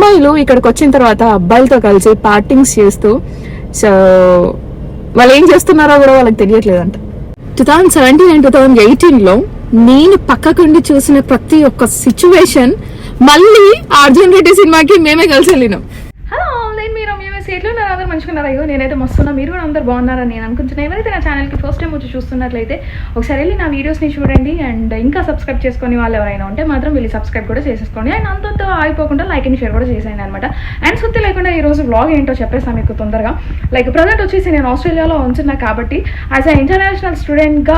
అమ్మాయిలు ఇక్కడికి వచ్చిన తర్వాత అబ్బాయిలతో కలిసి పార్టింగ్స్ చేస్తూ సో వాళ్ళు ఏం చేస్తున్నారో కూడా వాళ్ళకి తెలియట్లేదంట. 2017 అండ్ 2018లో నేను పక్కకుండి చూసిన ప్రతి ఒక్క సిచ్యువేషన్ మళ్ళీ అర్జున్ రెడ్డి సినిమాకి మేమే కలిసి వెళ్ళినాం. హలో, నేను మీరు ఎట్లా ఉన్నారు? అందరూ మంచుకున్నారు. అయ్యో నేనైతే మస్తున్నా, మీరు కూడా అందరు బాగున్నారని నేను అనుకుంటున్నాను. ఎవరైతే నా ఛానల్కి ఫస్ట్ టైం వచ్చి చూస్తున్నట్లయితే ఒకసారి వెళ్ళి నా వీడియోస్ని చూడండి. అండ్ ఇంకా సబ్స్క్రైబ్ చేసుకుని వాళ్ళు ఎవరైనా ఉంటే మాత్రం వెళ్ళి సబ్స్క్రైబ్ కూడా చేసేసుకోండి. అండ్ అంతతో ఆగిపోకుండా లైక్ అండ్ షేర్ కూడా చేసేయండి అనమాట. అండ్ సుత్తి లేకుండా ఈరోజు వ్లాగ్ ఏంటో చెప్పేస్తాను మీకు తొందరగా. లైక్ ప్రజెంట్ వచ్చేసి నేను ఆస్ట్రేలియాలో ఉంటున్నా కాబట్టి యాజ్ అ ఇంటర్నేషనల్ స్టూడెంట్గా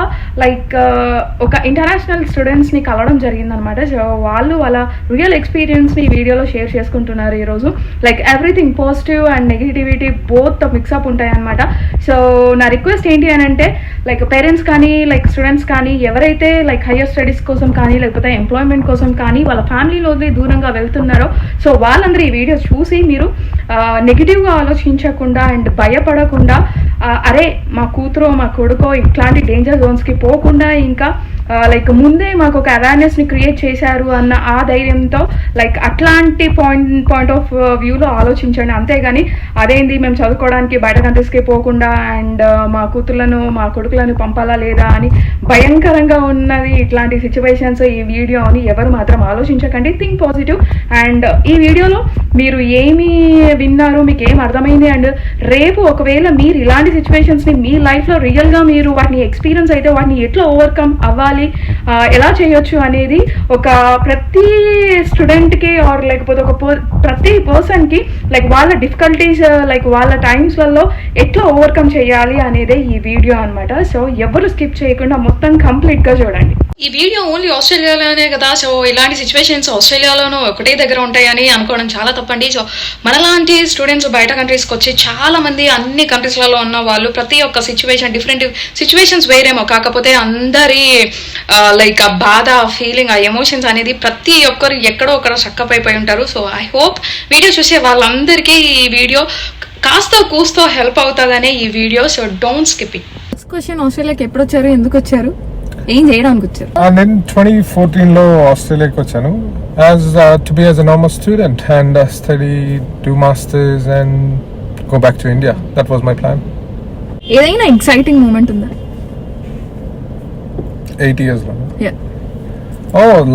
ఒక ఇంటర్నేషనల్ స్టూడెంట్స్ని కలవడం జరిగిందనమాట. సో వాళ్ళు వాళ్ళ రియల్ ఎక్స్పీరియన్స్ని ఈ వీడియోలో షేర్ చేసుకుంటున్నారు ఈరోజు. Everything positive and negativity both mix up ఉంటాయి అనమాట. సో నా రిక్వెస్ట్ ఏంటి అని అంటే పేరెంట్స్ కానీ స్టూడెంట్స్ కానీ ఎవరైతే హయ్యర్ స్టడీస్ కోసం కానీ లేకపోతే ఎంప్లాయ్మెంట్ కోసం కానీ వాళ్ళ ఫ్యామిలీలో దూరంగా వెళ్తున్నారో సో వాళ్ళందరూ ఈ వీడియో చూసి మీరు నెగిటివ్గా ఆలోచించకుండా అండ్ భయపడకుండా అరే మా కూతురో మా కొడుకో ఇట్లాంటి డేంజర్ జోన్స్కి పోకుండా ఇంకా ముందే మాకు ఒక అవేర్నెస్ని క్రియేట్ చేశారు అన్న ఆ ధైర్యంతో అట్లాంటి పాయింట్ ఆఫ్ వ్యూలో ఆలోచించండి. అంతేగాని అదేంది మేము చదువుకోవడానికి బయట కంట్రీస్కి పోకుండా అండ్ మా కూతుర్లను మా కొడుకులను పంపాలా లేదా అని భయంకరంగా ఉన్నది ఇట్లాంటి సిచ్యువేషన్స్ ఈ వీడియో అని ఎవరు మాత్రం ఆలోచించకండి. Think positive. అండ్ ఈ వీడియోలో మీరు ఏమి విన్నారు, మీకు ఏం అర్థమైంది, అండ్ రేపు ఒకవేళ మీరు ఇలాంటి సిచ్యువేషన్స్ని మీ లైఫ్లో రియల్గా మీరు వాటిని ఎక్స్పీరియన్స్ అయితే వాటిని ఎట్లా ఓవర్కమ్ అవ్వాలి, ఎలా చేయొచ్చు అనేది ఒక ప్రతి స్టూడెంట్కి ఆర్ లేకపోతే ప్రతి పర్సన్కి వాళ్ళ డిఫికల్టీస్ వాళ్ళ టైమ్స్లలో ఎట్లా ఓవర్కమ్ చేయాలి అనేదే ఈ వీడియో అనమాట. సో ఎవరు స్కిప్ చేయకుండా మొత్తం కంప్లీట్గా చూడండి. ఈ వీడియో ఓన్లీ ఆస్ట్రేలియాలోనే కదా, సో ఇలాంటి సిచ్యువేషన్స్ ఆస్ట్రేలియాలోనూ ఒకటే దగ్గర ఉంటాయని అనుకోవడం చాలా తప్పండి. సో మనలాంటి స్టూడెంట్స్ బయట కంట్రీస్కి వచ్చి చాలా మంది అన్ని కంట్రీస్లలో ఉన్న వాళ్ళు ప్రతి ఒక్క సిచ్యువేషన్ డిఫరెంట్ సిచ్యువేషన్స్ వేరేమో కాకపోతే అందరి ఆ బాధ ఫీలింగ్ ఆ ఎమోషన్స్ అనేది ప్రతి ఒక్కరు ఎక్కడో ఒకరు చక్కపైపోయి ఉంటారు. సో ఐ హోప్ వీడియో చూసే వాళ్ళందరికీ ఈ వీడియో కాస్త కూస్తో హెల్ప్ అవుతుందనే ఈ వీడియో. So don't skip it. First question, ఆస్ట్రేలియాకి ఎప్పుడు వచ్చారు, ఎందుకు వచ్చారు, ఏం చేయడానికి వచ్చారు? నేను 2014లో ఆస్ట్రేలియాకి వచ్చాను to be as a normal student and study, do masters and go back to India. That was my plan. ఏదైనా ఎక్సైటింగ్ మూమెంట్ ఉందా 8 years లో? Yeah.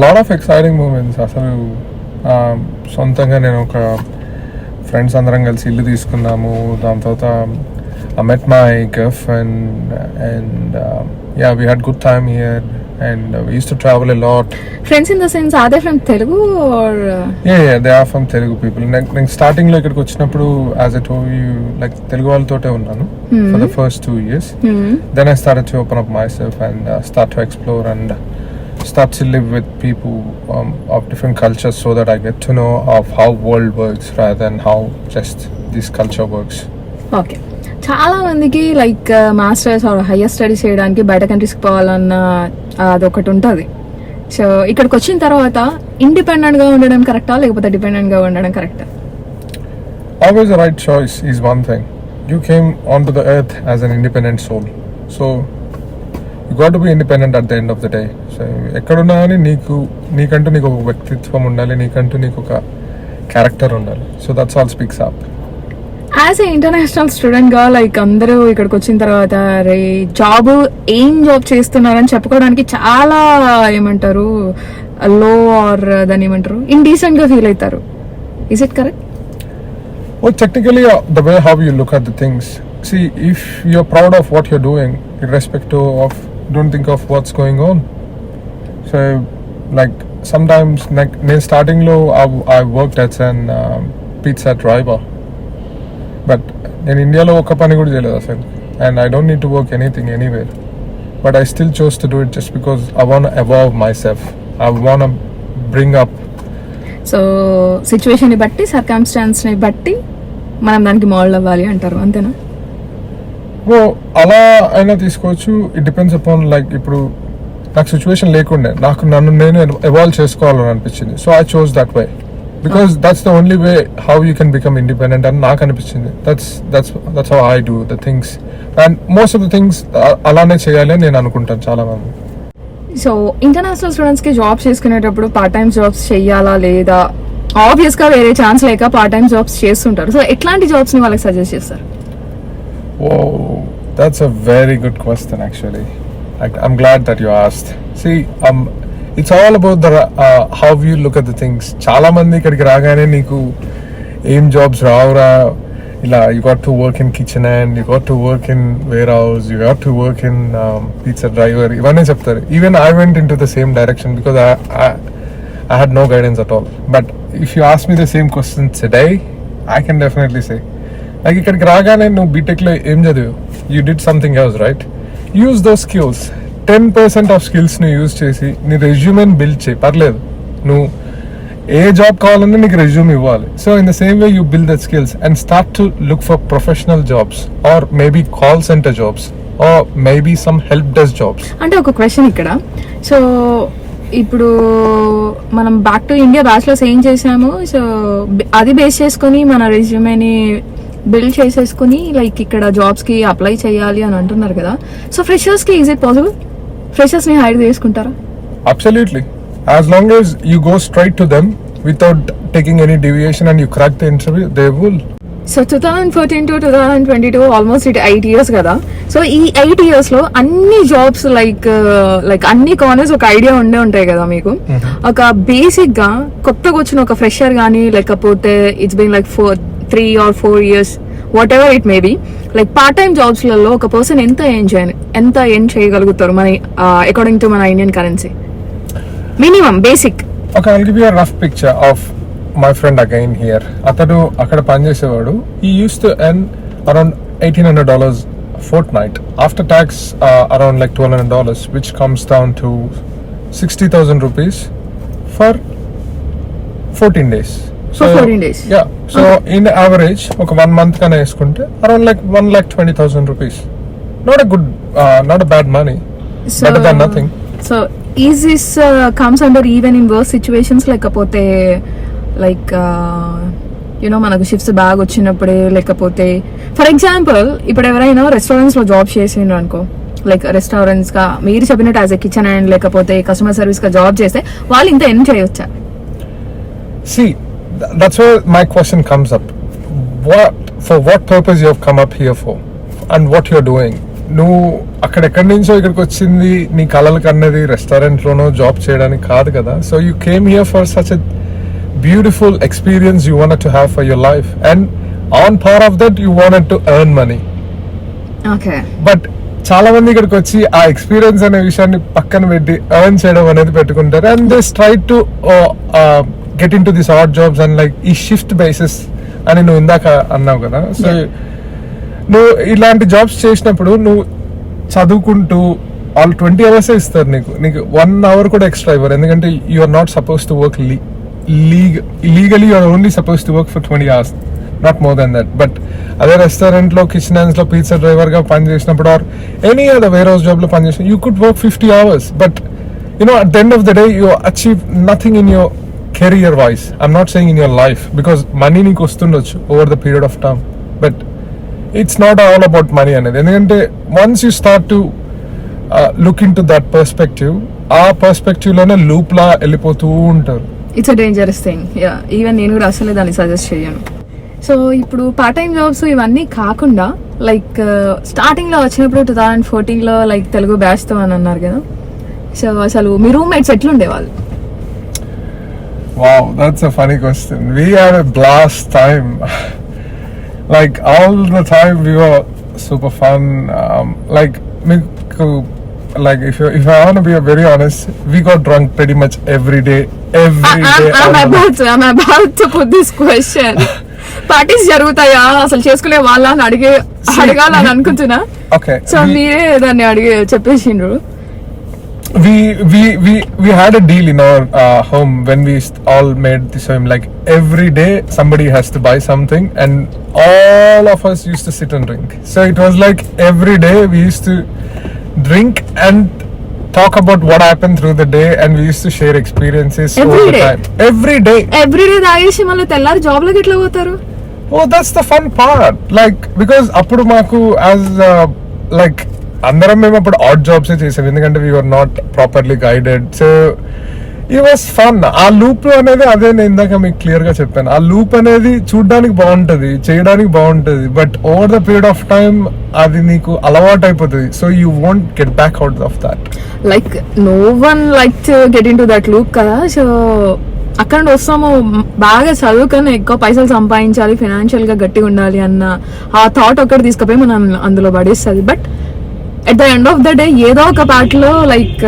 lot of exciting moments. అసలు సొంతంగా నేను ఒక ఫ్రెండ్స్ అందరం కలిసి ఇల్లు తీసుకున్నాము. దాని తర్వాత I met my girlfriend and yeah, we had good time here and we used to travel a lot. Friends in the sense, are they from Telugu or? Yeah, they are from Telugu people. నేను starting లో ఇక్కడికి వచ్చినప్పుడు as I told you Telugu వాళ్ళతోటే ఉన్నాను for the first 2 years. Then I started to open up myself and start to explore and start to live with people of different cultures so that I get to know of how world works rather than how just this culture works. Okay. చాలా మందికి masters are higher studies చేయడానికి బయట కంట్రీస్కి పోవాలన్న అదొకటి ఉంటుంది. So ఇక్కడికి వచ్చిన తర్వాత ఇండిపెండెంట్గా ఉండడం కరెక్టా లేకపోతే డిపెండెంట్గా ఉండడం కరెక్టా? Always the right choice is one thing. You came onto the earth as an independent soul. So you got to be independent at the end of the day. So ఎక్కడున్నా కానీ నీకంటూ నీకు ఒక వ్యక్తిత్వం ఉండాలి, నీకంటూ నీకు ఒక క్యారెక్టర్ ఉండాలి. So that's all speaks up. As a international స్టూడెంట్గా అందరూ ఇక్కడికి వచ్చిన తర్వాత ఏం జాబ్ చేస్తున్నారని చెప్పుకోవడానికి చాలా ఏమంటారు లో ఆర్ దాన్ని ఏమంటారు ఇండీసెంట్గా ఫీల్ అవుతారు. Is it correct? Well, technically, the way how you look at the things. See, if you're proud of what you're doing, irrespective of, don't think of what's going on. So, sometimes, starting low, I worked as an pizza driver. But in India, lo oka pani kuda cheyaledu asalu, and I don't need to work anything anywhere. But I still chose to do it just because I want to evolve myself. I want to bring up. So సిచ్యువేషన్ని బట్టి సర్కమ్స్టాన్స్ని బట్టి మనం దానికి mould అవ్వాలి అంటారు, అంతేనా? అలా అయినా తీసుకోవచ్చు. ఇట్ డిపెండ్స్ అపాన్ ఇప్పుడు నాకు సిచ్యువేషన్ లేకుండే నన్ను నేను ఎవాల్వ్ చేసుకోవాలని అనిపించింది. So I chose that way because that's the only way how you can become independent and నాకు అనిపించింది. that's how I do the things and most of the things అలానే చేయాలి అని నేను అనుకుంటాను చాలా మంది. సో ఇంటర్నేషనల్ స్టూడెంట్స్కి జాబ్ చేసుకునేటప్పుడు పార్ట్ టైం జాబ్స్ చెయ్యాలా లేదా ఆబ్వియస్ గా వేరే ఛాన్స్ లేక పార్ట్ టైం జాబ్స్ చేస్తుంటారు. సో ఎట్లాంటి జాబ్స్ ని వాళ్ళకి సజెస్ట్ చేస్తారు? Whoa, that's a very good question actually. Like, I'm glad that you asked. See, it's all about the how you look at the things. చాలా మంది ఇక్కడికి రాగానే నీకు ఏం జాబ్స్ రావురా, ఇలా you got to work in kitchen and you got to work in warehouse, you got to work in pizza driver, ఇవన్నీ చెప్తారు. Even I went into the same direction because I had no guidance at all. But if you ask me the same question today, I can definitely say, like, ఇక్కడికి రాగానే నువ్వు బీటెక్లో ఏం చదివావు? You did something else, right? Use those skills. 10% of స్కిల్స్ని use చేసి నీ రెజ్యూమేని build చేయి, పర్లేదు. నువ్వు ఏ జాబ్ కావాలన్నా నీకు రెజ్యూమ్ ఇవ్వాలి. So in the same way you build that skills and start to look for professional jobs or maybe call centre jobs or maybe some help desk jobs. అంటే ఒక క్వశ్చన్ ఇక్కడ, so ఇప్పుడు మనం back to India bachelors ఏం చేసాము, so అది base చేసుకొని మన రెజ్యూమేని బిల్డ్ చేసేసుకుని లైక్ ఇక్కడ జాబ్స్ కి అప్లై చేయాలి అని అంటున్నారు కదా. సో ఫ్రెషర్స్ కి ఈజ్ ఇట్ పాసిబుల్? ఫ్రెషర్స్ ని హైర్ చేసుకుంటారా? Absolutely. As long as you go straight to them without taking any deviation and you crack the interview, they will. So 2014 to 2022 almost 8 years కదా. So ఈ 8 years లో అన్ని jobs like అన్ని corners ఒక idea ఉండే ఉంటాయి కదా మీకు. ఒక బేసిక్ గా కొత్తగా వచ్చిన ఒక ఫ్రెషర్ గానీ లేకపోతే it's been like 3 or 4 years whatever it may be, like part time jobs లలో ఒక పర్సన్ ఎంత ఎర్న్ చేయగలుగుతారు మన అకార్డింగ్ టు మన Indian currency minimum basic? Okay, I'll give you a rough picture of my friend again here. అతడు అక్కడ పనిచేసేవాడు. He used to earn around $1,800 fortnight. After tax, around like $1,200, which comes down to 60,000 rupees for 14 days. So 14 days. Yeah. So in average, ఒక 1 month kana వేసుకుంటే around like 1,20,000 rupees. Not a good, not a bad money. So, better than nothing. So is this comes under even in worse situations, లేకపోతే like you know మనకు shifts బాగా వచ్చినప్పుడే, లేకపోతే for example ఇప్పుడు ఎవరైనా restaurants లో job చేసిండ్రు అనుకో, లైక్ రెస్టారెంట్స్ గా మీరు చెప్పినట్టు యాజ్ ఎ కిచెన్ అండ్ లేకపోతే కస్టమర్ సర్వీస్ గా జాబ్ చేస్తే వాళ్ళు ఇంత ఎర్న్ చేయొచ్చా? See, that's where my question comes up. For what purpose you have come up here for and what you're doing? నువ్వు అక్కడెక్కడి నుంచో ఇక్కడికి వచ్చింది నీ కళలు కన్నది రెస్టారెంట్లోనో జాబ్ చేయడానికి కాదు కదా. So you came here for such a beautiful experience you wanted to have for your life and on par of that you wanted to earn money. Okay, but చాలా మంది ఇక్కడికి వచ్చి ఆ ఎక్స్పీరియన్స్ అనే విషయాన్ని పక్కన పెట్టి ఎర్న్ చేయడం అనేది పెట్టుకుంటారు and this try to get in to this add jobs and like ఈ షిఫ్ట్ బేసిస్ అని నువ్వు ఇందాక అన్నావు కదా. సో నువ్వు ఇలాంటి జాబ్స్ చేసినప్పుడు నువ్వు చదువుకుంటూ వాళ్ళు 20 hours ఇస్తారు, నీకు 1 hour కూడా ఎక్స్ట్రా ఇవ్వరు. ఎందుకంటే you are not suppose to work legally you are only suppose to work for 20 hours, not more than that. But అదే రెస్టారెంట్ లో కిచెన్ హ్యాండ్స్ లో పిజ్జా డ్రైవర్ గా పనిచేసినప్పుడు or any other warehouse job లో పనిచేసిన you could work 50 hours. But you know at the end of the day you achieve nothing in your career wise. I'm not saying in your life because money నీకు వస్తుండొచ్చు over the period of time, but it's not all about money అనేది. ఎందుకంటే once you start to look into that perspective, ఆ perspective లోనే loop లా వెళ్ళిపోతూ ఉంటారు. It's a dangerous thing. Yeah, even నేను కూడా అసలు దాన్ని సజెస్ట్ చేయను. సో ఇప్పుడు పార్ట్ టైం జాబ్స్ ఇవన్నీ కాకుండా లైక్ స్టార్టింగ్ లో వచ్చినప్పుడు 2014 లో లైక్ తెలుగు బ్యాచ్ తో అని అన్నారు కదా. సో అసలు మీ roommates ఎట్లుండేవాళ్ళు? Wow, that's a funny question. We had a blast time. Like all the time we were super fun. Like if I want to be very honest, we got drunk pretty much every day. I'm about to put this question. Parties జరుగుతాయా అసలు చేసుకునే వాళ్ళ అని అడగాలని అనుకుంటున్నా. Okay. So మీరే దాన్ని అడిగి చెప్పేసిండ్రు. We had a deal in our home when we all made this film. Like every day somebody has to buy something and all of us used to sit and drink. So it was like every day we used to drink and talk about what happened through the day and we used to share experiences every over the day. time. Every day తాగేసి మళ్ళీ తెల్లారి job లోకి ఎట్లా పోతారు? Oh, that's the fun part. Like because appudu maaku as like అందరం మేము అప్పుడు add jobs చేసాం ఎందుకంటే we're not properly guided. So it was fun. ఆ లూప్ అనేది అదే నేను ఇందాక మీకు క్లియర్ గా చెప్పాను. ఆ లూప్ అనేది చూడడానికి బాగుంటది, చేయడానికి బాగుంటది, but over the period of time అది నీకు అలవాటు అయిపోతుంది. So you won't get back out of that. Like no one like to get in to that loop కదా. సో అక్కడ నుండి వస్తాము బాగా చదువుకన్నా ఎక్కువ పైసలు సంపాదించాలి, ఫైనాన్షియల్ గా గట్టిగా ఉండాలి అన్న ఆ థాట్ ఒకటి తీసుకుపోయి మనం అందులో పడేస్తుంది. But at the end of the day ఏదో ఒక పార్ట్ లో లైక్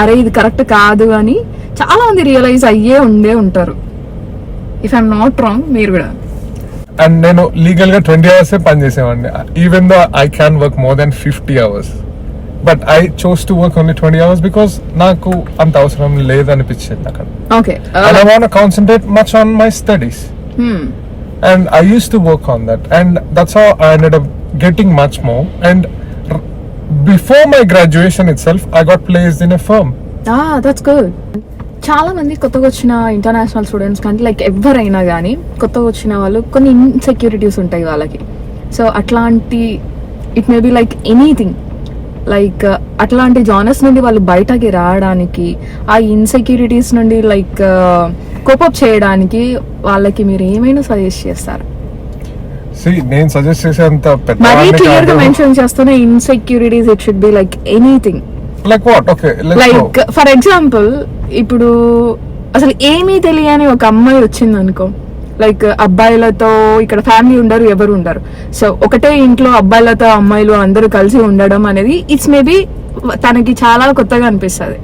అరే ఇది కరెక్ట్ కాదు అని చాలా మంది రియలైజ్ అయ్యే ఉంటారు. ఇఫ్ ఐఎమ్ నాట్ రాంగ్ మీరు కూడా. అండ్ నేను లీగల్ గా 20 hours పని చేసేవాడిని. Even though I can work more than 50 hours, but I chose to work only 20 hours because నాకు అంత అవసరం లేదనిపించింది అక్కడ. Okay, and I want to concentrate much on my studies. And I used to work on that, and that's how I ended up getting much more. And before my graduation itself, I got placed in a firm. That's good. చాలా మంది కొత్తగా వచ్చిన international students కానీ like ఎవరైనా కానీ కొత్తగా వచ్చిన వాళ్ళు కొన్ని ఇన్సెక్యూరిటీస్ ఉంటాయి వాళ్ళకి. సో అట్లాంటి it may be like anything, like అట్లాంటి జానర్స్ నుండి వాళ్ళు బయటకి రావడానికి, ఆ ఇన్సెక్యూరిటీస్ నుండి లైక్ కోపప్ చేయడానికి వాళ్ళకి మీరు ఏమైనా సజెస్ట్ చేస్తారా? నేను సజెస్ట్ చేసేంత మరీ క్లియర్ గా మెన్షన్ చేస్తున్న insecurities it should be like anything. Like what? Okay, like for example ఇప్పుడు అసలు ఏమీ తెలియని ఒక అమ్మాయి వచ్చింది అనుకో, లైక్ అబ్బాయిలతో ఇక్కడ ఫ్యామిలీ ఉండరు, ఎవరు ఉండరు. సో ఒకటే ఇంట్లో అబ్బాయిలతో అమ్మాయిలు అందరూ కలిసి ఉండడం అనేది ఇట్స్ మేబీ తనకి చాలా కొత్తగా అనిపిస్తుంది.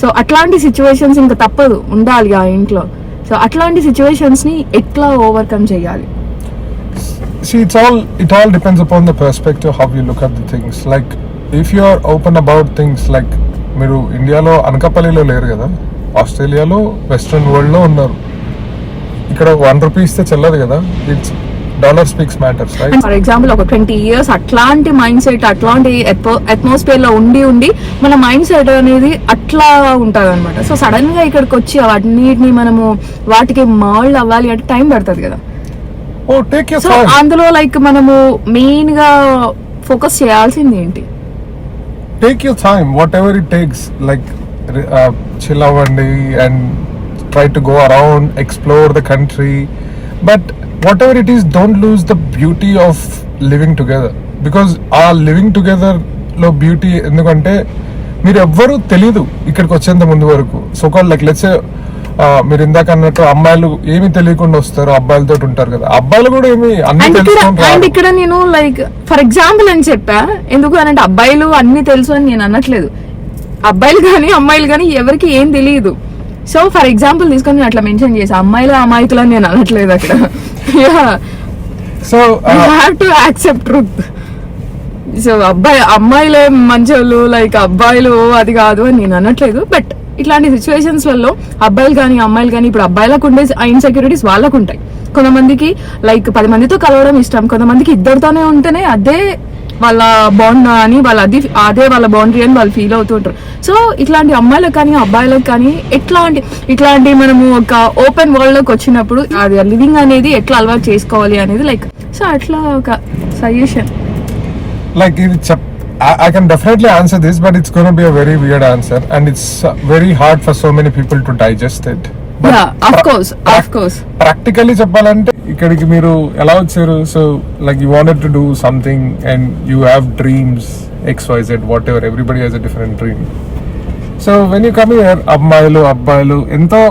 సో అట్లాంటి సిచ్యువేషన్స్ ఇంకా తప్పదు, ఉండాలి ఆ ఇంట్లో. సో అట్లాంటి సిచ్యువేషన్స్ ని ఎట్లా ఓవర్కమ్ చేయాలి? See, it all depends upon the perspective how you look at the things. Like if you are open about things, like మీరు ఇండియాలో అనకాపల్లిలో లేరు కదా, ఆస్ట్రేలియాలో వెస్ట్రన్ వరల్డ్ లో ఉన్నారు. ఇక్కడ 1 rupee ఇస్తే చెల్లదు కదా. It's dollar speaks matters, right? For example ఒక 20 years అట్లాంటి మైండ్ సెట్, అట్లాంటి అట్మాస్ఫియర్ లో ఉండి మన మైండ్ సెట్ అనేది అట్లా ఉంటది అనమాట. సో సడన్ గా ఇక్కడికి వచ్చి వాటిని మనము వాటికి మాల్డ్ అవ్వాలి అంటే టైం పడుతుంది కదా. సో అందులో లైక్ మనము మెయిన్ గా ఫోకస్ చేయాల్సింది ఏంటి? Take your time, whatever it takes. Like chill అవ్వండి and try to go around, explore the country, but whatever it is, don't lose the beauty of living together, because our living together lo beauty endukante మీరు ఎవ్వరూ తెలీదు ఇక్కడికి వచ్చేంత ముందు వరకు. So call like let's say మీరు ఇందాక అన్నట్టు అమ్మాయిలు ఏమి తెలియకుండా వస్తారు, అబ్బాయిలతో ఉంటారు కదా. అబ్బాయిలు కూడా ఏమి అన్ని తెలుసుకుంటారు. అండ్ ఇక్కడ నేను లైక్ ఫర్ ఎగ్జాంపుల్ అని చెప్పా, ఎందుకు అని అంటే అబ్బాయిలు అన్ని తెలుసు అని నేను అనట్లేదు. అబ్బాయిలు కానీ అమ్మాయిలు కానీ ఎవరికి ఏం తెలియదు. సో ఫర్ ఎగ్జాంపుల్ తీసుకొని నేను అట్లా మెన్షన్ చేసా, అమ్మాయిలు అమాయకులు అని నేను అనట్లేదు అక్కడ. So you have to accept truth. So అమ్మాయిలే మంచోళ్ళు, లైక్ అబ్బాయిలు అది కాదు అని నేను అనట్లేదు. బట్ ఇట్లాంటి సిచ్యువేషన్స్ లలో అబ్బాయిలు కానీ అమ్మాయిలు కానీ, ఇప్పుడు అబ్బాయిలకు ఉండే ఇన్సెక్యూరిటీస్ వాళ్ళకు ఉంటాయి. కొంతమందికి లైక్ 10 మందితో కలవడం ఇష్టం, కొంతమందికి ఇద్దరితోనే ఉంటేనే అదే వాళ్ళ బాండ్ అని అదే వాళ్ళ బౌండరీ అని వాళ్ళు ఫీల్ అవుతూ ఉంటారు. సో ఇట్లాంటి అమ్మాయిలకు కానీ అబ్బాయిలకు కానీ ఇట్లాంటి మనము ఒక ఓపెన్ వరల్డ్ లోకి వచ్చినప్పుడు అది లివింగ్ అనేది ఎట్లా అలవాటు చేసుకోవాలి అనేది లైక్, సో అట్లా ఒక suggestion. Like I can definitely answer this, but it's going to be a very weird answer, and it's very hard for so many people to digest it. But yeah, of course. Practically చెప్పాలంటే ఇక్కడికి మీరు ఎలా వచ్చారు? So like you wanted to do something and you have dreams XYZ whatever, everybody has a different dream. So when you come here, అబ్బాయిలు ఎంతో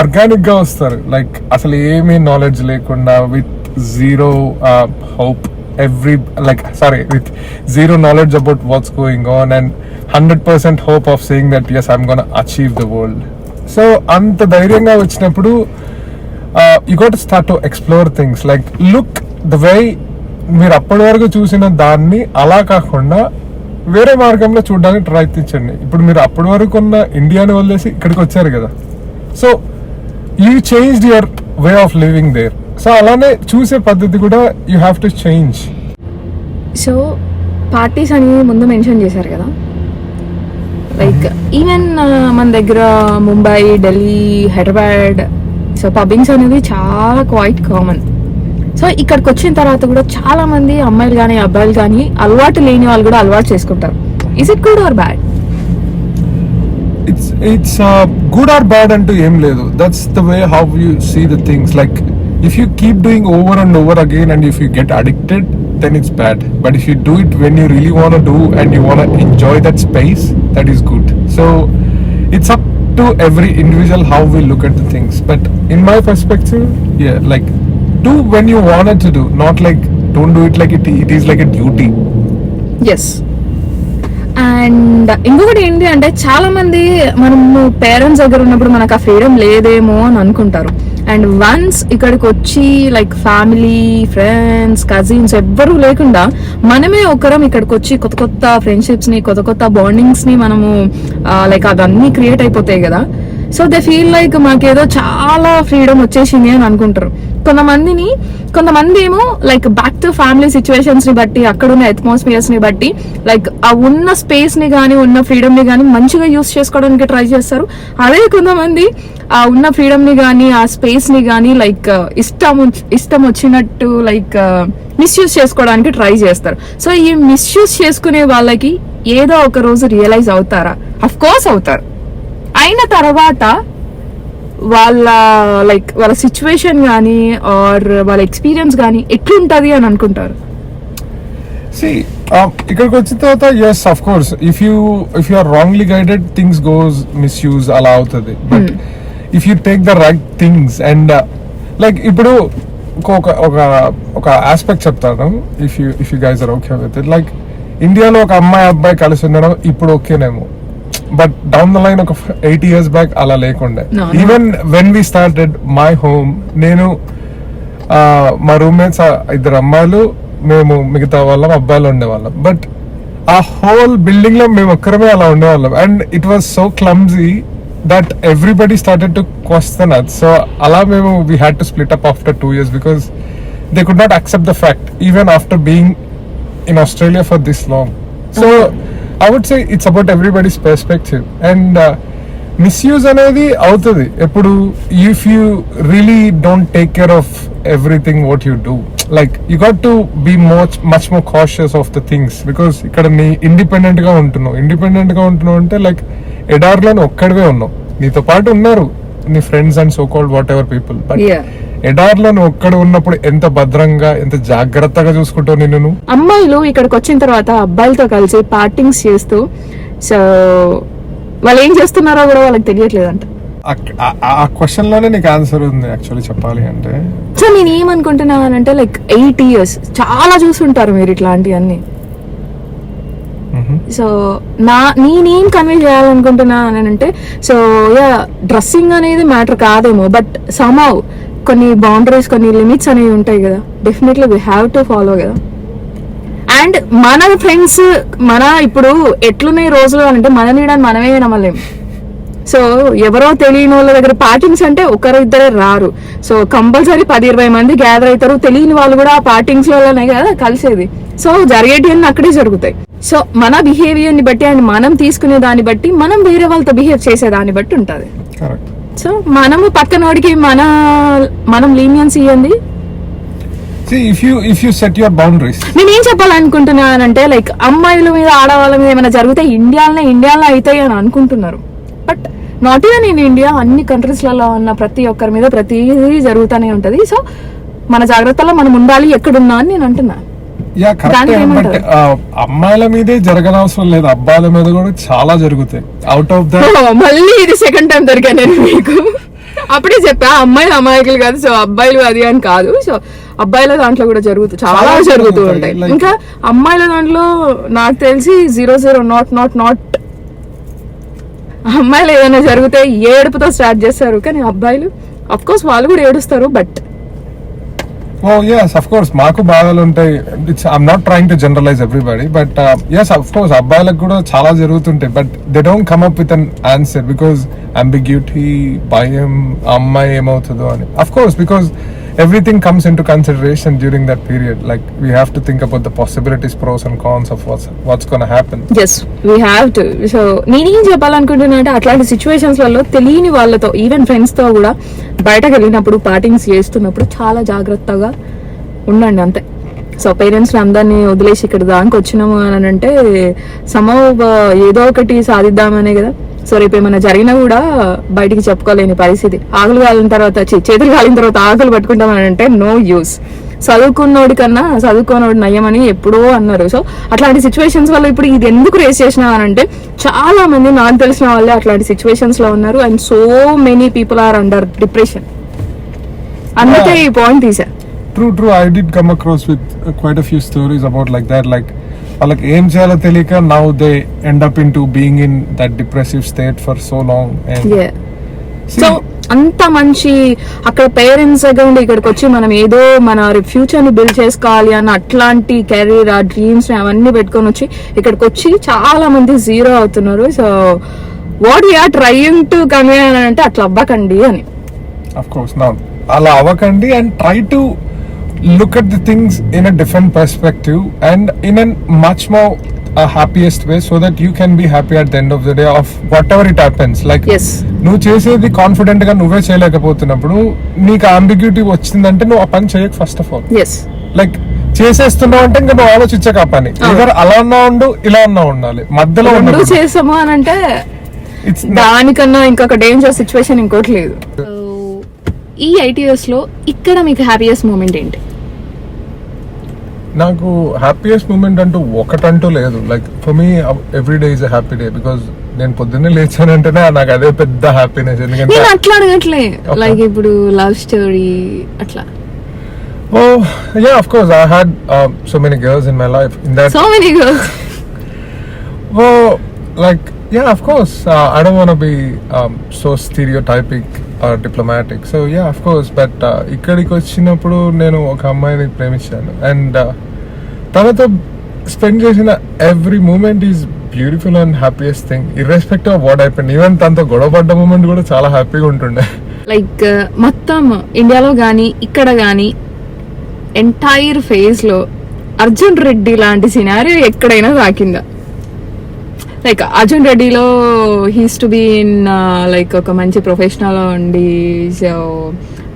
organic గా వస్తారు. Like అసలు ఏమీ నాలెడ్జ్ లేకుండా, with zero hope, with zero knowledge about what's going on and 100% hope of saying that yes, I'm gonna achieve the world. So anta dhairyanga vachinappudu you got to start to explore things, like look the way మీరు అప్పటి వరకు చూసిన దాన్ని అలా కాకుండా వేరే మార్గంలో చూడడానికి ప్రయత్నించండి. ఇప్పుడు మీరు అప్పటి వరకు ఉన్న ఇండియాని వదిలేసి ఇక్కడికి వచ్చారు కదా. So you changed your way of living there. So అలానే చూసే పద్ధతి కూడా you have to change. So parties అని ముందు మెన్షన్ చేశారు కదా, లైక్ ఈవెన్ మన దగ్గర ముంబై, ఢిల్లీ, హైదరాబాద్, సో పబ్బింగ్స్ అనేది చాలా క్వైట్ కామన్. సో ఇక్కడికి వచ్చిన తర్వాత కూడా చాలా మంది అమ్మాయిలు కానీ అబ్బాయిలు కానీ అలవాటు లేని వాళ్ళు కూడా అలవాటు చేసుకుంటారు. Is it good or bad? it's good or bad అంటూ ఏం లేదు. That's the way how you see the things. Like if you keep doing over and over again and if you get addicted, then it's bad. But if you do it when you really want to do and you want to enjoy that space, that is good. So it's up to every individual how we look at the things. But in my perspective, yeah, like do when you wanted to do, not like don't do it like it is like a duty. Yes. And ఇంకొకటి ఏంటి అంటే చాలా మంది మనము parents దగ్గర ఉన్నప్పుడు మనకు ఆ ఫ్రీడమ్ లేదేమో అని అనుకుంటారు. అండ్ వన్స్ ఇక్కడికి వచ్చి లైక్ ఫ్యామిలీ, ఫ్రెండ్స్, కజిన్స్ ఎవ్వరూ లేకుండా మనమే ఒకరం ఇక్కడికి వచ్చి కొత్త కొత్త ఫ్రెండ్షిప్స్ ని, కొత్త కొత్త బాండింగ్స్ ని మనము లైక్ అవన్నీ క్రియేట్ అయిపోతాయి కదా. సో దే ఫీల్ లైక్ మాకేదో చాలా ఫ్రీడమ్ వచ్చేసింది అని అనుకుంటారు. కొంతమంది ఏమో like back to family situations ని బట్టి, అక్కడ ఉన్న అట్మాస్ఫియర్స్ ని బట్టి లైక్ ఆ ఉన్న స్పేస్ ని గానీ, ఉన్న ఫ్రీడమ్ ని గానీ మంచిగా యూస్ చేసుకోవడానికి ట్రై చేస్తారు. అదే కొంతమంది ఆ ఉన్న ఫ్రీడమ్ ని గానీ, ఆ స్పేస్ ని గానీ లైక్ ఇష్టం వచ్చినట్టు లైక్ మిస్యూజ్ చేసుకోవడానికి ట్రై చేస్తారు. సో ఈ మిస్యూజ్ చేసుకునే వాళ్ళకి ఏదో ఒక రోజు రియలైజ్ అవుతారా? అఫ్ కోర్స్ అవుతారు. అయిన తర్వాత వాళ్ళ సిచ్యువేషన్ కానీ ఆర్ వాళ్ళ ఎక్స్పీరియన్స్ కానీ ఎట్లుంటది అని అనుకుంటారు. ఇక్కడికి వచ్చిన తర్వాత yes of course if you are wrongly guided things goes misuse అలా అవుతుంది. But if you take the right things and like ఇప్పుడు ఒక ఆస్పెక్ట్ చెప్తాను. If you guys are okay with it, like ఇండియాలో ఒక అమ్మాయి అబ్బాయి కలిసి ఉండడం ఇప్పుడు ఓకేనేమో, బట్ డౌన్ ద లైన్ ఒక 8 years బ్యాక్ అలా లేకుండే. Even when we started my home, నేను మా రూమ్మేట్స్ 2 అమ్మాయిలు, మేము మిగతా వాళ్ళం అబ్బాయిలు ఉండేవాళ్ళం. బట్ ఆ హోల్ బిల్డింగ్ లో మేము ఒక్కరమే అలా ఉండేవాళ్ళం. And it was so clumsy that everybody started to question us. So అలా మేము we had to split up after 2 years because they could not accept the fact even after being in Australia for this long. So I would say it's about everybody's perspective and misuse అనేది అవుతుంది ఎప్పుడు if you really don't take care of everything what you do. Like you got to be much more cautious of the things because ఇక్కడ నీ independent గా ఉంటున్నావు అంటే like ఎడార్లో ఒక్కడివే ఉన్నావు, నీతో పాటు ఉన్నారు నీ friends and so called whatever people. But ఎడార్లో ఒక్కడ ఉన్నప్పుడు ఎంత భద్రంగా, ఎంత జాగ్రత్తగా చూసుకుంటావు నిన్ను. అమ్మాయిలు ఇక్కడికి వచ్చిన తర్వాత అబ్బాయిలతో కలిసి పార్టింగ్స్ చేస్తూ సో వాళ్ళు ఏం చేస్తున్నారో కూడా వాళ్ళకి తెలియట్లేదంట. ఆ క్వశ్చన్ లోనే నీకు ఆన్సర్ ఉంది యాక్చువల్లీ చెప్పాలి అంటే. సో నేను ఏమనుకుంటున్నానంటే లైక్ 8 years చాలా చూసుంటారు మీరు ఇట్లాంటివన్నీ. సో నేనేం కన్వే చేయాలనుకుంటున్నా అని అంటే, సో యా డ్రెస్సింగ్ అనేది మ్యాటర్ కాదేమో, బట్ సమ్హౌ కొన్ని బౌండరీస్, కొన్ని లిమిట్స్ అనేవి ఉంటాయి కదా, definitely we have to follow కదా. అండ్ మన ఫ్రెండ్స్ ఇప్పుడు ఎట్లున్నాయి రోజులు అంటే మన నీడని మనమే నమ్మలేము. సో ఎవరో తెలియని వాళ్ళ దగ్గర పార్టింగ్స్ అంటే ఒకరు ఇద్దరే రారు. సో కంపల్సరీ 10-20 మంది గ్యాదర్ అవుతారు. తెలియని వాళ్ళు కూడా ఆ పార్టింగ్స్ వల్లనే కదా కలిసేది. సో జరిగేటివన్నీ అక్కడే జరుగుతాయి. సో మన బిహేవియర్ ని బట్టి అండ్ మనం తీసుకునే దాన్ని బట్టి, మనం వేరే వాళ్ళతో బిహేవ్ చేసే దాన్ని బట్టి ఉంటది. సో మనము పక్కనోడికి మనం లీనియన్స్ ఇవ్వండి. నేనేం చెప్పాలనుకుంటున్నానంటే లైక్ అమ్మాయిల మీద, ఆడవాళ్ళ మీద ఏమైనా జరిగితే ఇండియాలో అవుతాయి అని అనుకుంటున్నారు. But not even in India, అన్ని కంట్రీస్లలో ఉన్న ప్రతి ఒక్కరి మీద ప్రతిదీ జరుగుతూనే ఉంటది. సో మన జాగ్రత్తలో మనం ఉండాలి ఎక్కడున్నా అని నేను అంటున్నా. బట్ అమ్మాయిల మీదే జరగనవసరం లేదు, అబ్బాయిల మీద కూడా చాలా జరుగుతాయి. అవుట్ ఆఫ్ ద మళ్ళీ ఇది సెకండ్ టైం దొరికా నేను మీకు. అప్పుడే చెప్పా అమ్మాయిలు కాదు, సో అబ్బాయిలు అది అని కాదు. సో అబ్బాయిల దాంట్లో కూడా చాలా జరుగుతూ ఉంటాయి. ఇంకా అమ్మాయిల దాంట్లో నాకు తెలిసి 0 not అమ్మాయిలు ఏదైనా జరిగితే ఏడుపుతో స్టార్ట్ చేస్తారు, కానీ అబ్బాయిలు అఫ్ కోర్స్ వాళ్ళు కూడా ఏడుస్తారు. బట్ yes, of course మాకు బాధలు ఉంటాయి. I'm not trying to generalize everybody, but yes, of course అబ్బాయిలకు కూడా చాలా జరుగుతుంటాయి. But they don't come up with an answer because ambiguity, భయం, అమ్మాయి ఏమవుతుందో అని. Of course, because everything comes into consideration during that period. Like we have to think about the possibilities, pros and cons of what's going to happen. Yes, we have to. So నేనేం చెప్పాలనుకుంటున్నా అంటే అట్లాంటి situations లలో తెలియని వాళ్ళతో, even friends తో కూడా బయటకు వెళ్ళినప్పుడు, పార్టింగ్స్ చేస్తున్నప్పుడు చాలా జాగ్రత్తగా ఉండండి అంతే. సో పేరెంట్స్ అందరినీ వదిలేసి ఇక్కడ దానికి వచ్చినాము అని అంటే ఏదో ఒకటి సాధిద్దామనే కదా. సో రేపు ఏమైనా జరిగినా కూడా బయటికి చెప్పుకోలేని పరిస్థితి. ఆకులు కాలిన తర్వాత చేతులు కాలిన తర్వాత ఆకులు పట్టుకుంటామని అంటే నో యూస్. చదువుకున్నోడి కన్నా చదువుకోనోడు నయ్యమని ఎప్పుడో అన్నారు. సో అట్లాంటి సిచ్యువేషన్స్ వల్ల ఇప్పుడు ఇది ఎందుకు రేస్ చేసినా అంటే చాలా మంది నాకు తెలిసిన వాళ్ళే అట్లాంటి సిచ్యువేషన్స్ లో ఉన్నారు. And so many people are under depression. అందుకే ఈ పాయింట్ తీసా. True. I did come across with quite a few stories about like that. Like, వాళ్ళకి ఏం చేయాలో తెలియక now they end up into being in that depressive state for so long. And so అంత మంచి అక్కడ పేరెంట్స్ దగ్గర ఉండి ఇక్కడికి వచ్చి మనం ఏదో మన ఫ్యూచర్ ని బిల్డ్ చేసుకోవాలి అన్న అట్లాంటి కెరీర్ ఆ డ్రీమ్స్ అవన్నీ పెట్టుకొని వచ్చి ఇక్కడికి వచ్చి చాలా మంది జీరో అవుతున్నారు. So what we are trying to convey అని అంటే అట్లా అవ్వకండి అని. Of course, now అలా అవ్వకండి and try to look at the things in a different perspective and in a much more happiest way so that you can be happy at the end of the day of whatever it happens. Like, నువ్వు చేసేది confident గా నువ్వే చేయలేకపోతున్నప్పుడు నీకు ambiguity వచ్చిందంటే నువ్వు ఆ పని చేయకు. ఫస్ట్ ఆఫ్ ఆల్ లైక్ చేసేస్తున్నావు అంటే ఇంకా నువ్వు ఆలోచించక ఆ పని ఎవరు అలా ఉన్నా ఉండు ఇలా ఉన్నా ఉండాలి. మధ్యలో చేసాము అని అంటే దానికన్నా ఇంకొక డేంజర్ సిచ్యువేషన్ ఇంకోటి లేదు. ఈ 8 years లో ఇక్కడ మీకు హ్యాపీయెస్ట్ మూమెంట్ ఏంటి? నాకు హ్యాపీయెస్ట్ మూమెంట్ అంటూ ఒకటంటూ లేదు. Like for me every day is a happy day because నేను పొద్దున్నే లేచానంటేనే నాకు అదే పెద్ద హ్యాపీనెస్. ఎందుకంటే అట్లా అడగట్లే లైక్ ఇప్పుడు లవ్ స్టోరీ అట్లా. Oh yeah, of course I had so many girls in my life. In that so many girls. Oh, like yeah, of course I don't want to be so stereotypic or diplomatic. So yeah, of course, but ఇక్కడికి వచ్చినప్పుడు నేను ఒక అమ్మాయిని ప్రేమించాను and తనతో spend చేసిన every moment is beautiful and happiest thing irrespective of what happened. Even తనతో గొడవపడ్డ మూమెంట్ కూడా చాలా హ్యాపీగా ఉంటుండే. లైక్ మొత్తం ఇండియాలో గానీ ఇక్కడ గానీ ఎంటైర్ ఫేజ్ లో అర్జున్ రెడ్డి లాంటి సినారియో ఎక్కడైనా తాకిందా? లైక్ అర్జున్ రెడ్డిలో he's to be in like ఒక మంచి ప్రొఫెషనల్ ఉండి సో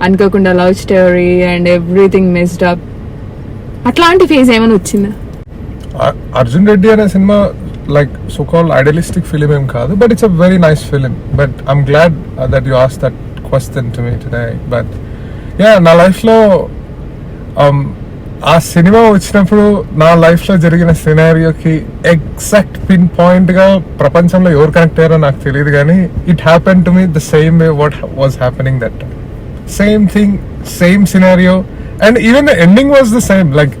అనుకోకుండా love story and everything missed up అట్లాంటి ఫేజ్ ఏమైనా వచ్చిందా? అర్జున్ రెడ్డి అనే సినిమా like so called idealistic film ఏం కాదు, but it's a very nice film. But I'm glad that you asked that question to me today. But yeah, నా లైఫ్లో ఆ సినిమా వచ్చినప్పుడు నా లైఫ్ లో జరిగిన సినారియోకి ఎగ్జాక్ట్ పిన్ పాయింట్ గా ప్రపంచంలో ఎవరు కనెక్ట్ అయ్యారో నాకు తెలియదు, కానీ it happen to me the same way what was happening that time. Same thing, same scenario, and even the ending was the same. Like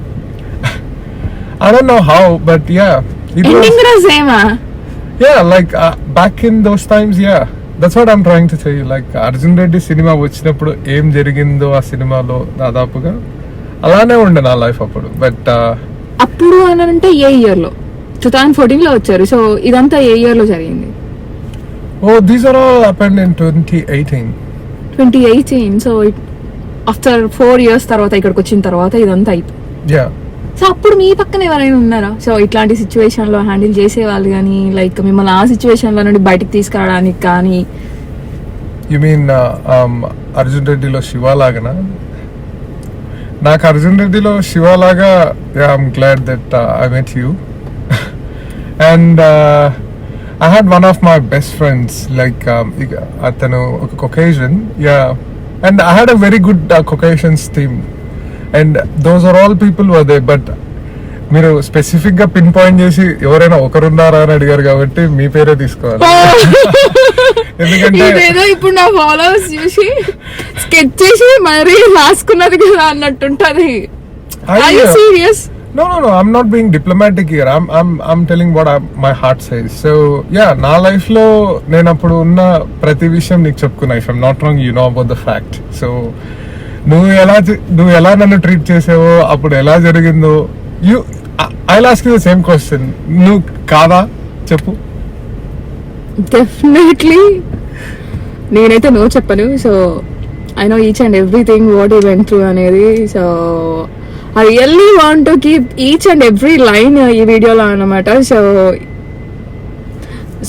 I don't know how, but yeah, it was same. Yeah, like back in those times, yeah, that's what I'm trying to tell you. Like Arjun Reddy cinema వచ్చినప్పుడు ఏం జరిగిందో ఆ సినిమాలో దాదాపుగా అలానే ఉండే నా life అప్పుడు. బట్ అప్పుడు అని అంటే ఏ ఇయర్ లో? 2014 లో వచ్చారు. సో ఇదంతా ఏ ఇయర్ లో జరిగింది? Oh, these are all happened in 2018. 2018. So after 4 years తర్వాత ఇక్కడికి వచ్చిన తర్వాత ఇదంతా అయిపోయింది. Yeah. సో అప్పుడు మీ పక్కన ఎవరైనా ఉన్నారా సో ఇట్లాంటి సిచ్యువేషన్ లో హ్యాండిల్ చేసే వాళ్ళు కానీ, లైక్ మిమ్మల్ని ఆ సిచ్యువేషన్ లో నుండి బయటకు తీసుకురావడానికి కానీ? యు మీన్ అర్జున్ రెడ్డిలో శివ లాగానా? నాకు అర్జున్ రెడ్డిలో శివ లాగా I'm glad that I met you. And I had one of my best friends, like అతను ఒక కొకేషన్, yeah, and I had a very good vocations team. And those are all people were they. But మీరు specific గా pinpoint చేసి ఎవరైనా ఒకరున్నారా అని అడిగారు కాబట్టి మీ పేరే తీసుకోవాలి. ఎందుకంటే ఇప్పుడు నా ఫాలోవర్స్ చూసి స్కెచ్ చేసి మరీ రాసుకున్నది కదా అన్నట్టుంటది. Serious? No, I'm not being diplomatic here. I'm telling what my heart says. So yeah, నా లైఫ్ లో నేను అప్పుడు ఉన్న ప్రతి విషయం నీకు చెప్పుకున్నా. If I'm not wrong, you know about the fact. So నువ్వు ఎలా నన్ను ట్రీట్ చేసావో, అప్పుడు ఎలా జరిగిందో, I'll ask you the same question. నువ్వు కాదా చెప్పు? డెఫినెట్లీ నేనైతే నో చెప్పను. So I know each and everything what you went through అనేది. So I really want to keep each and every line ఈ వీడియోలో అన్నమాట.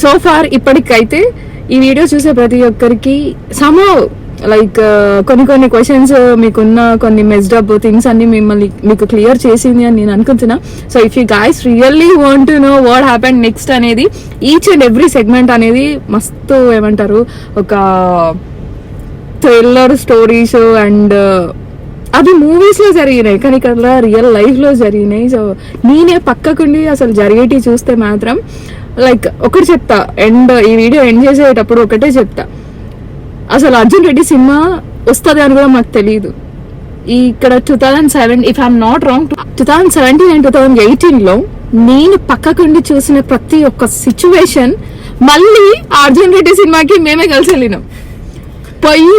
సో ఫార్ ఇప్పటికైతే ఈ వీడియో చూసే ప్రతి ఒక్కరికి లైక్ కొన్ని క్వశ్చన్స్ మీకున్న కొన్ని మెస్డ్ అప్ థింగ్స్ అన్ని మీకు క్లియర్ చేసింది అని నేను అనుకుంటున్నా. So if you guys really want to know what happen next అనేది ఈచ్ అండ్ ఎవ్రీ సెగ్మెంట్ అనేది మస్తు ఏమంటారు ఒక థ్రిల్లర్ స్టోరీస్ అండ్ అవి మూవీస్ లో జరిగినాయి కానీ ఇక్కడ రియల్ లైఫ్ లో జరిగినాయి. సో నేనే పక్కకుండి అసలు జరిగేటి చూస్తే మాత్రం లైక్ ఒకటి చెప్తా, ఈ వీడియో ఎండ్ చేసేటప్పుడు ఒకటే చెప్తా, అసలు అర్జున్ రెడ్డి సినిమా వస్తుంది అని కూడా మాకు తెలియదు. ఇక్కడ 2007 if I'm not wrong 2017 and 2018లో నేను పక్కకుండి చూసిన ప్రతి ఒక్క సిచ్యువేషన్ మళ్ళీ అర్జున్ రెడ్డి సినిమాకి మేమే కలిసి వెళ్ళినాం. పోయి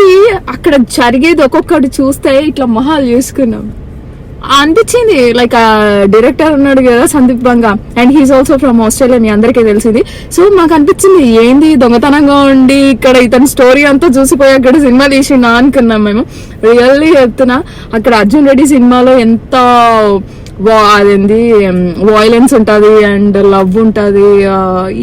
అక్కడ జరిగేది ఒక్కొక్కటి చూస్తే ఇట్లా మొహాలు చేసుకున్నాం అనిపించింది. లైక్ ఆ డైరెక్టర్ ఉన్నాడు కదా Sandeep Banga and he's also from Australia, మీ అందరికీ తెలిసింది. సో మాకు అనిపించింది ఏంది దొంగతనంగా ఉండి ఇక్కడ ఇతని స్టోరీ అంతా చూసిపోయి అక్కడ సినిమా తీసిండా అనుకున్నాం మేము. రియల్లీ చెప్తున్నా అక్కడ అర్జున్ రెడ్డి సినిమాలో ఎంత అదేంది వాయిలెన్స్ ఉంటుంది అండ్ లవ్ ఉంటుంది,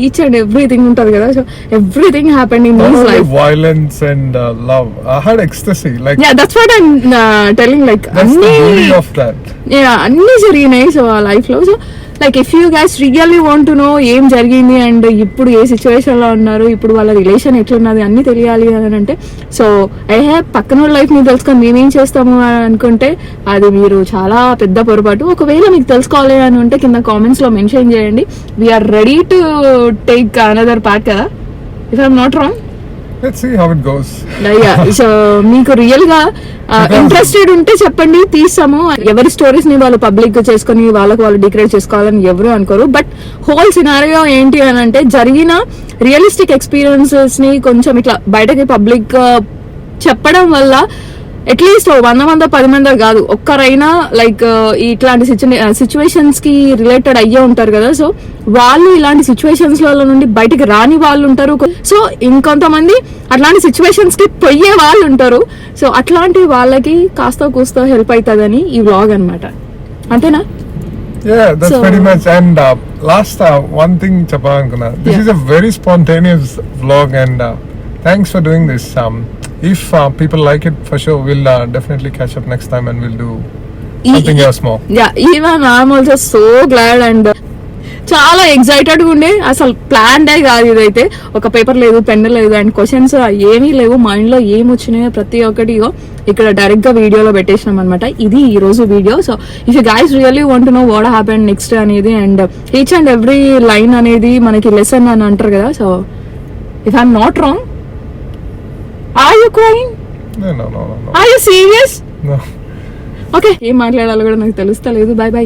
ఈచ్ అండ్ ఎవ్రీథింగ్ ఉంటుంది కదా. So everything happened in his life. Violence and love. I had ecstasy. Like yeah, that's what I'm telling. Like that's the beauty of that. Yeah, అన్ని జరిగినాయి so ఆ life లో. So like if you guys really want to no ఏం జరిగింది and ఇప్పుడు ఏ situation లో ఉన్నారు, ఇప్పుడు వాళ్ళ రిలేషన్ ఎట్లున్నది అన్ని తెలియాలి అని అంటే, సో పక్కన లైఫ్ ని తెలుసుకొని మేమేం చేస్తాము అని అనుకుంటే అది మీరు చాలా పెద్ద పొరపాటు. ఒకవేళ మీకు తెలుసుకోవాలి అని ఉంటే కింద కామెంట్స్ లో మెన్షన్ చేయండి. We're ready to take another part కదా, if I'm not wrong. Let's see how it goes. So మీకు రియల్ గా ఇంట్రెస్టెడ్ ఉంటే చెప్పండి, తీసాము. ఎవరి స్టోరీస్ ని వాళ్ళు పబ్లిక్ గా చేసుకుని వాళ్ళకు వాళ్ళు డిక్రేట్ చేసుకోవాలని ఎవరు అనుకోరు. బట్ హోల్ సినారియో ఏంటి అని అంటే జరిగిన రియలిస్టిక్ ఎక్స్పీరియన్సెస్ ని కొంచెం ఇట్లా బయటకి పబ్లిక్ చెప్పడం వల్ల అట్లీస్ట్ 100 మంది కాదు ఒక్కరైనా లైక్ ఇట్లాంటి సిచ్యువేషన్స్ కి రిలేటెడ్ అయ్యే ఉంటారు కదా. సో వాళ్ళు ఇలాంటి సిచ్యువేషన్స్ లలో నుండి బయటికి రాని వాళ్ళు ఉంటారు. సో ఇంకొంతమంది అట్లాంటి సిచ్యువేషన్స్ కి పోయే వాళ్ళు ఉంటారు. సో అట్లాంటి వాళ్ళకి కాస్త కూస్తో హెల్ప్ అవుతుందని ఈ వ్లాగ్ అన్నమాట. అంతేనా? Yeah, that's pretty much. And last one thing చెప్పాలనుకున్నా, this is a very spontaneous vlog and thanks for doing this. If people like it, for sure we'll definitely catch up next time and we'll do something else more. Yeah, even I'm also so glad and చాలా excited గా ఉండే. అసలు plan day కాదు ఇదైతే. ఒక paper లేదు, pen లేదు and questions ఏమీ లేవు. మైండ్ లో ఏం వచ్చినాయో ప్రతి ఒక్కటి ఇక్కడ డైరెక్ట్ గా వీడియోలో పెట్టేసినాం అనమాట. ఇది ఈ రోజు video. So if you guys really want to know what happened next అనేది and each and every line అనేది మనకి లెసన్ అని అంటారు కదా. So if I'm not wrong, are you crying? No. Are you serious? No. Okay, ఏం మాట్లాడాలో కూడా నాకు తెలుస్తలేదు. By by.